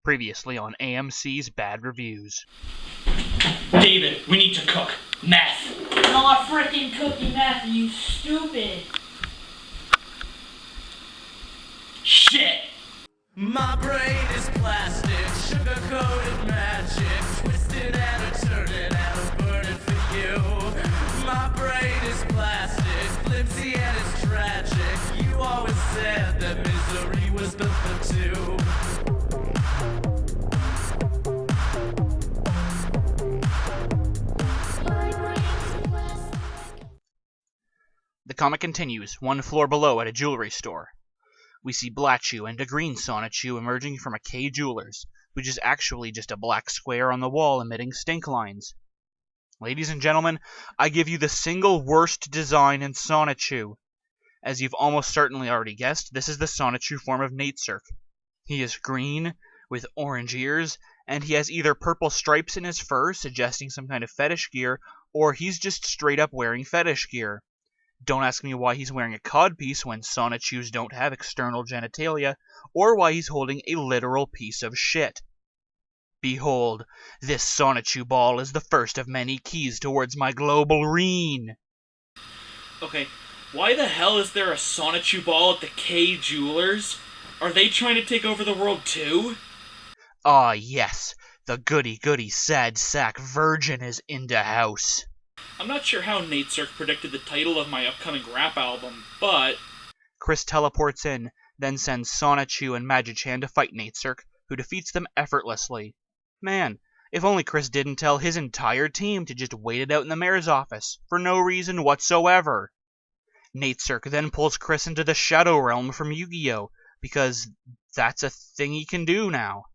Previously on AMC's Bad Reviews. David, we need to cook. Meth. Not frickin' cooking meth, you stupid. Shit. My brain is plastic, sugar-coated magic, twisted and a turning and a burning for you. My brain is plastic, flimsy and it's tragic. You always said that misery was built for two. The comic continues, one floor below at a jewelry store. We see Blatchu and a green Sonichu emerging from a K Jewelers, which is actually just a black square on the wall emitting stink lines. Ladies and gentlemen, I give you the single worst design in Sonichu. As you've almost certainly already guessed, this is the Sonichu form of Natesurk. He is green, with orange ears, and he has either purple stripes in his fur, suggesting some kind of fetish gear, or he's just straight up wearing fetish gear. Don't ask me why he's wearing a codpiece when Sonichus don't have external genitalia, or why he's holding a literal piece of shit. Behold, this Sonichu ball is the first of many keys towards my global reign. Okay, why the hell is there a Sonichu ball at the K Jewelers? Are they trying to take over the world too? Ah yes, the goody-goody sad sack virgin is in the house. I'm not sure how Natesurk predicted the title of my upcoming rap album, but... Chris teleports in, then sends Sonichu and Magichan to fight Natesurk, who defeats them effortlessly. Man, if only Chris didn't tell his entire team to just wait it out in the mayor's office, for no reason whatsoever. Natesurk then pulls Chris into the Shadow Realm from Yu-Gi-Oh! Because that's a thing he can do now.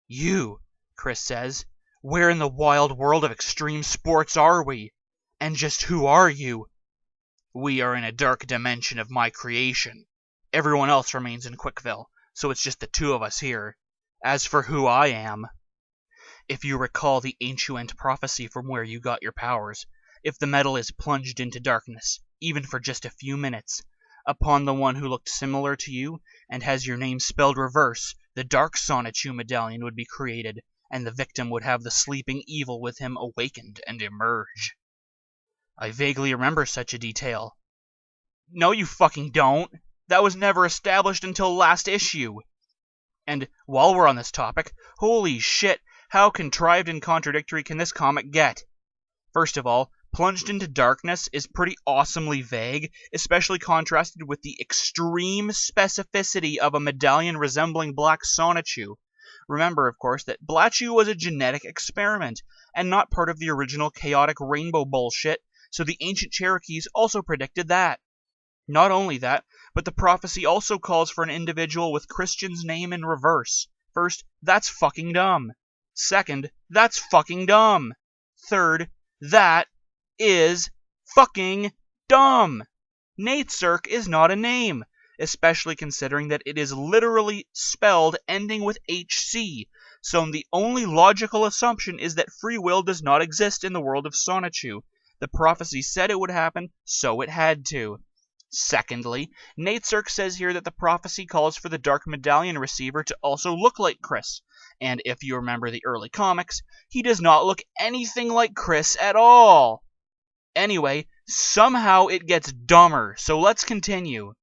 You, Chris says, where in the wild world of extreme sports are we? And just who are you? We are in a dark dimension of my creation. Everyone else remains in Quickville, so it's just the two of us here. As for who I am... If you recall the ancient prophecy from where you got your powers, if the metal is plunged into darkness, even for just a few minutes, upon the one who looked similar to you, and has your name spelled reverse, the Dark Sonichu medallion would be created, and the victim would have the sleeping evil with him awakened and emerge. I vaguely remember such a detail. No, you fucking don't! That was never established until last issue! And while we're on this topic, holy shit, how contrived and contradictory can this comic get? First of all, plunged into darkness is pretty awesomely vague, especially contrasted with the extreme specificity of a medallion resembling Black Sonichu. Remember, of course, that Blatchu was a genetic experiment, and not part of the original chaotic rainbow bullshit, so the ancient Cherokees also predicted that. Not only that, but the prophecy also calls for an individual with Christian's name in reverse. First, that's fucking dumb. Second, that's fucking dumb. Third, that is fucking dumb. Natesurk is not a name, especially considering that it is literally spelled ending with HC, so the only logical assumption is that free will does not exist in the world of Sonichu. The prophecy said it would happen, so it had to. Secondly, Natesurk says here that the prophecy calls for the Dark Medallion receiver to also look like Chris, and if you remember the early comics, he does not look anything like Chris at all. Anyway, somehow it gets dumber, so let's continue.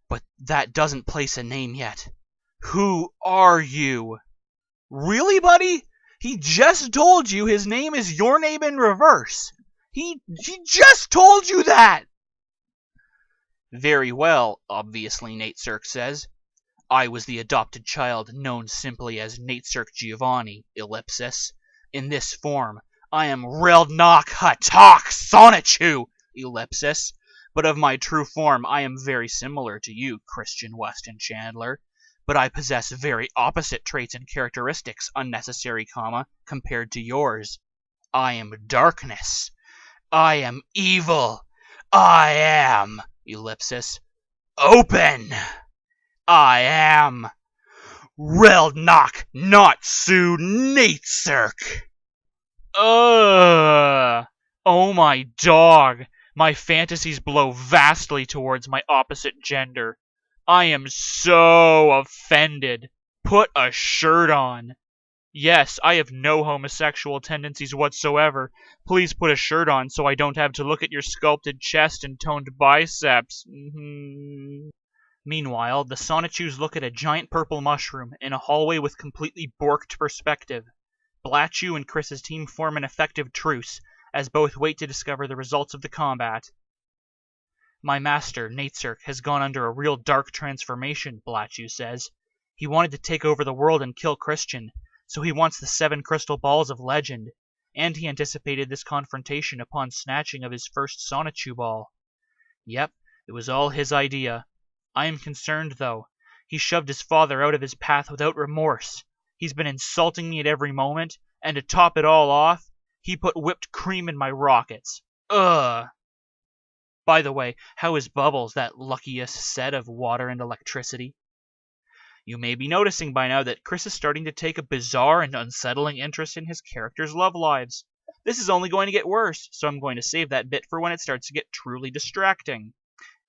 But that doesn't place a name yet. Who are you? Really, buddy? He just told you his name is your name in reverse. He just told you that! Very well, obviously, Natesurk says. I was the adopted child known simply as Natesurk Giovanni, ellipsis. In this form, I am Reldnock Hatak Sonichu, ellipsis. But of my true form, I am very similar to you, Christian Weston Chandler. But I possess very opposite traits and characteristics, unnecessary comma, compared to yours. I am darkness. I am evil. I am, ellipsis, open. I am Reldnock Natsu Natesurk. Oh my dog. My fantasies blow vastly towards my opposite gender. I am so offended. Put a shirt on. Yes, I have no homosexual tendencies whatsoever. Please put a shirt on so I don't have to look at your sculpted chest and toned biceps. Meanwhile, the Sonichus look at a giant purple mushroom in a hallway with completely borked perspective. Blatchu and Chris's team form an effective truce, as both wait to discover the results of the combat. My master, Natesurk, has gone under a real dark transformation, Blatchu says. He wanted to take over the world and kill Christian, so he wants the 7 crystal balls of legend, and he anticipated this confrontation upon snatching of his first Sonichu ball. Yep, it was all his idea. I am concerned, though. He shoved his father out of his path without remorse. He's been insulting me at every moment, and to top it all off, he put whipped cream in my rockets. Ugh! By the way, how is Bubbles, that luckiest set of water and electricity? You may be noticing by now that Chris is starting to take a bizarre and unsettling interest in his characters' love lives. This is only going to get worse, so I'm going to save that bit for when it starts to get truly distracting.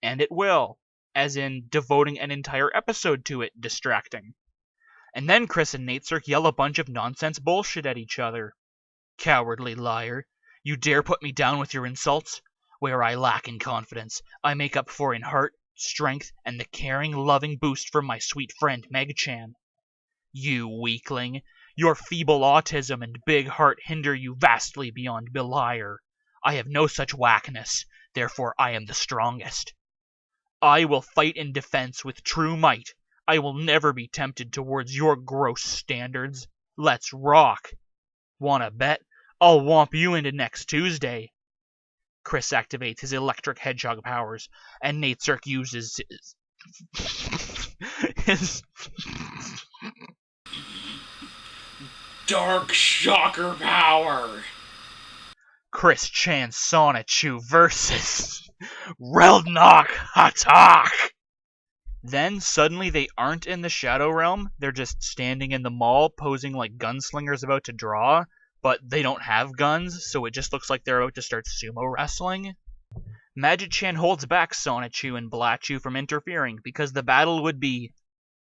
And it will, as in devoting an entire episode to it distracting. And then Chris and Natesurk yell a bunch of nonsense bullshit at each other. Cowardly liar. You dare put me down with your insults? Where I lack in confidence, I make up for in heart, strength, and the caring, loving boost from my sweet friend Meg-chan. You weakling. Your feeble autism and big heart hinder you vastly beyond beliar. I have no such whackness, therefore I am the strongest. I will fight in defense with true might. I will never be tempted towards your gross standards. Let's rock. Wanna bet? I'll whomp you into next Tuesday. Chris activates his electric hedgehog powers, and Natesurk uses his Dark Shocker Power! Chris Chan Sonichu versus Reldnock Hatak! Then suddenly they aren't in the Shadow Realm, they're just standing in the mall posing like gunslingers about to draw, but they don't have guns, so it just looks like they're about to start sumo wrestling. Magic-chan holds back Sonichu and Blatchu from interfering because the battle would be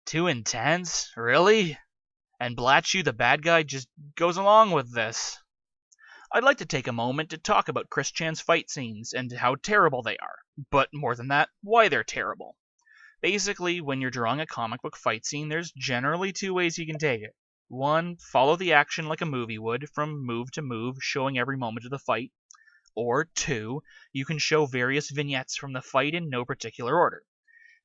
too intense, really? And Blatchu, the bad guy, just goes along with this. I'd like to take a moment to talk about Chris Chan's fight scenes and how terrible they are, but more than that, why they're terrible. Basically, when you're drawing a comic book fight scene, there's generally 2 ways you can take it. 1, follow the action like a movie would, from move to move, showing every moment of the fight. Or 2, you can show various vignettes from the fight in no particular order.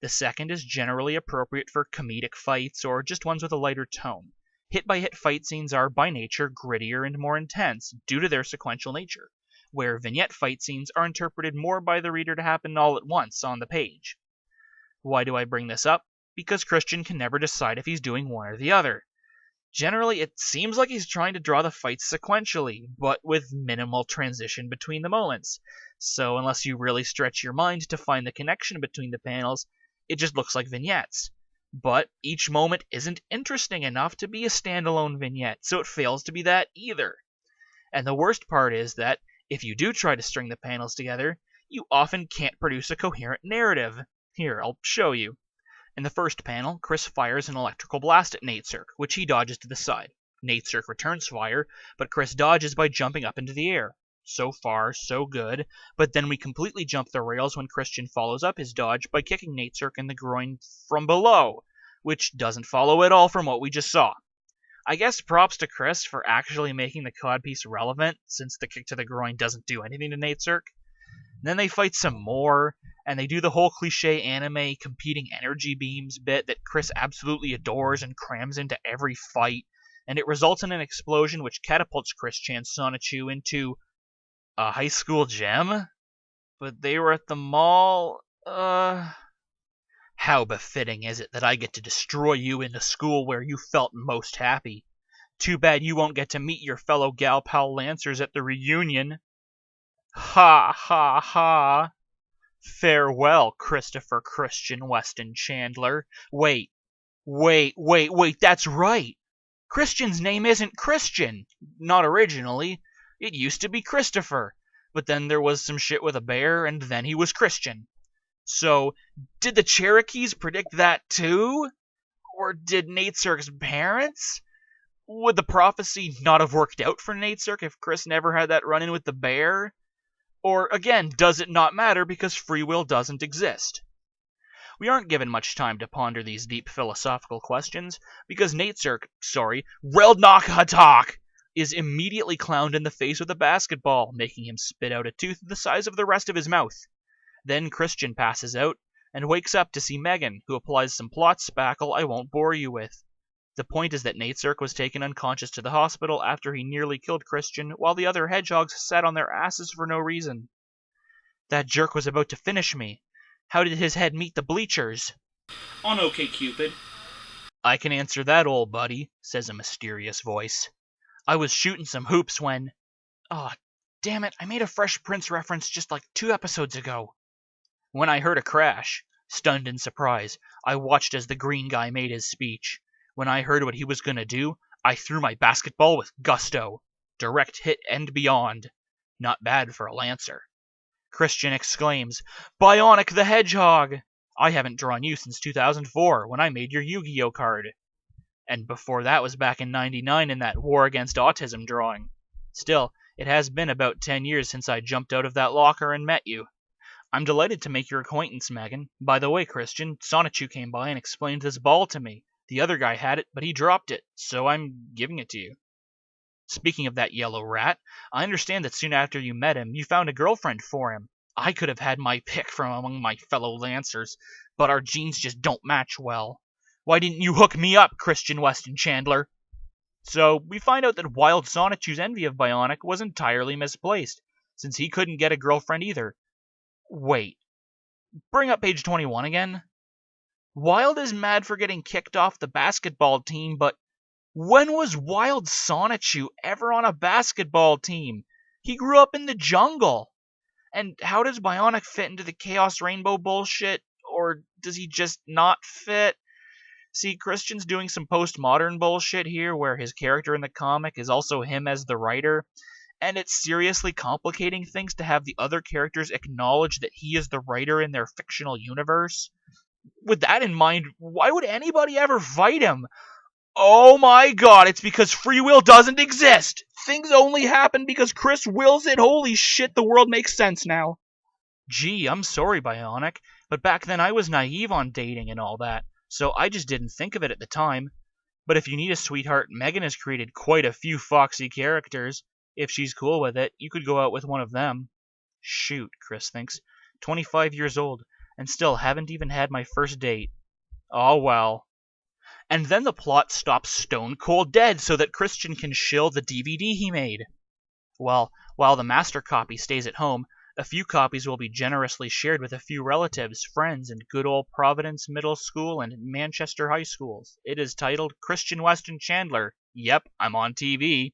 The second is generally appropriate for comedic fights or just ones with a lighter tone. Hit-by-hit fight scenes are, by nature, grittier and more intense due to their sequential nature, where vignette fight scenes are interpreted more by the reader to happen all at once on the page. Why do I bring this up? Because Christian can never decide if he's doing one or the other. Generally, it seems like he's trying to draw the fights sequentially, but with minimal transition between the moments. So unless you really stretch your mind to find the connection between the panels, it just looks like vignettes. But each moment isn't interesting enough to be a standalone vignette, so it fails to be that either. And the worst part is that, if you do try to string the panels together, you often can't produce a coherent narrative. Here, I'll show you. In the first panel, Chris fires an electrical blast at Natesurk, which he dodges to the side. Natesurk returns fire, but Chris dodges by jumping up into the air. So far, so good, but then we completely jump the rails when Christian follows up his dodge by kicking Natesurk in the groin from below, which doesn't follow at all from what we just saw. I guess props to Chris for actually making the codpiece relevant, since the kick to the groin doesn't do anything to Natesurk. Then they fight some more, and they do the whole cliche anime competing energy beams bit that Chris absolutely adores and crams into every fight, and it results in an explosion which catapults Chris Chan Sonichu into a high school gym? But they were at the mall? How befitting is it that I get to destroy you in the school where you felt most happy? Too bad you won't get to meet your fellow gal pal Lancers at the reunion. Ha ha ha. Farewell, Christopher Christian Weston Chandler. Wait, that's right. Christian's name isn't Christian. Not originally. It used to be Christopher. But then there was some shit with a bear, and then he was Christian. So, did the Cherokees predict that too? Or did Natesurk's parents? Would the prophecy not have worked out for Natesurk if Chris never had that run-in with the bear? Or, again, does it not matter because free will doesn't exist? We aren't given much time to ponder these deep philosophical questions, because Reldnach is immediately clowned in the face with a basketball, making him spit out a tooth the size of the rest of his mouth. Then Christian passes out, and wakes up to see Megan, who applies some plot spackle I won't bore you with. The point is that Natesurk was taken unconscious to the hospital after he nearly killed Christian, while the other hedgehogs sat on their asses for no reason. That jerk was about to finish me. How did his head meet the bleachers? On OkCupid. I can answer that, old buddy, says a mysterious voice. I was shooting some hoops when... damn it, I made a Fresh Prince reference just like 2 episodes ago. When I heard a crash, stunned in surprise, I watched as the green guy made his speech. When I heard what he was gonna do, I threw my basketball with gusto. Direct hit and beyond. Not bad for a Lancer. Christian exclaims, Bionic the Hedgehog! I haven't drawn you since 2004, when I made your Yu-Gi-Oh card. And before that was back in '99 in that War Against Autism drawing. Still, it has been about 10 years since I jumped out of that locker and met you. I'm delighted to make your acquaintance, Megan. By the way, Christian, Sonichu came by and explained this ball to me. The other guy had it, but he dropped it, so I'm giving it to you. Speaking of that yellow rat, I understand that soon after you met him, you found a girlfriend for him. I could have had my pick from among my fellow Lancers, but our genes just don't match well. Why didn't you hook me up, Christian Weston Chandler? So, we find out that Wild Sonichu's envy of Bionic was entirely misplaced, since he couldn't get a girlfriend either. Wait. Bring up page 21 again. Wild is mad for getting kicked off the basketball team, but when was Wild Sonichu ever on a basketball team? He grew up in the jungle. And how does Bionic fit into the Chaos Rainbow bullshit? Or does he just not fit? See, Christian's doing some postmodern bullshit here where his character in the comic is also him as the writer, and it's seriously complicating things to have the other characters acknowledge that he is the writer in their fictional universe. With that in mind, why would anybody ever fight him? Oh my god, it's because free will doesn't exist! Things only happen because Chris wills it. Holy shit, the world makes sense now. Gee, I'm sorry, Bionic, but back then I was naive on dating and all that, so I just didn't think of it at the time. But if you need a sweetheart, Megan has created quite a few foxy characters. If she's cool with it, you could go out with one of them. Shoot, Chris thinks. 25 years old, and still haven't even had my first date. Oh well. And then the plot stops stone cold dead so that Christian can shill the DVD he made. Well, while the master copy stays at home, a few copies will be generously shared with a few relatives, friends, in good old Providence Middle School and Manchester High Schools. It is titled Christian Weston Chandler. Yep, I'm on TV.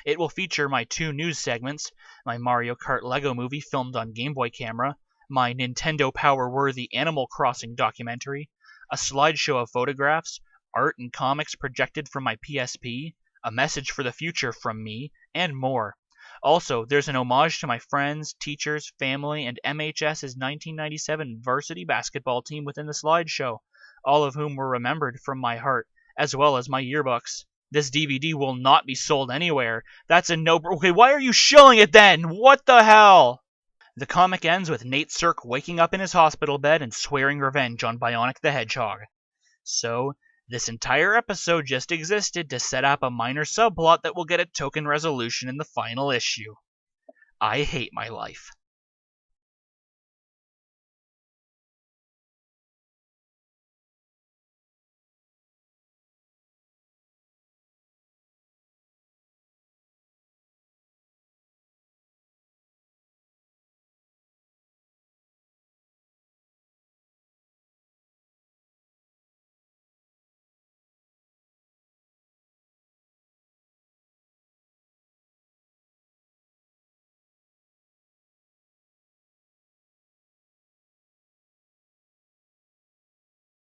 It will feature my 2 news segments, my Mario Kart Lego movie filmed on Game Boy camera, my Nintendo Power-worthy Animal Crossing documentary, a slideshow of photographs, art and comics projected from my PSP, a message for the future from me, and more. Also, there's an homage to my friends, teachers, family, and MHS's 1997 varsity basketball team within the slideshow, all of whom were remembered from my heart, as well as my yearbooks. This DVD will not be sold anywhere. That's a no... Okay, why are you shilling it then? What the hell? The comic ends with Natesurk waking up in his hospital bed and swearing revenge on Bionic the Hedgehog. So, this entire episode just existed to set up a minor subplot that will get a token resolution in the final issue. I hate my life.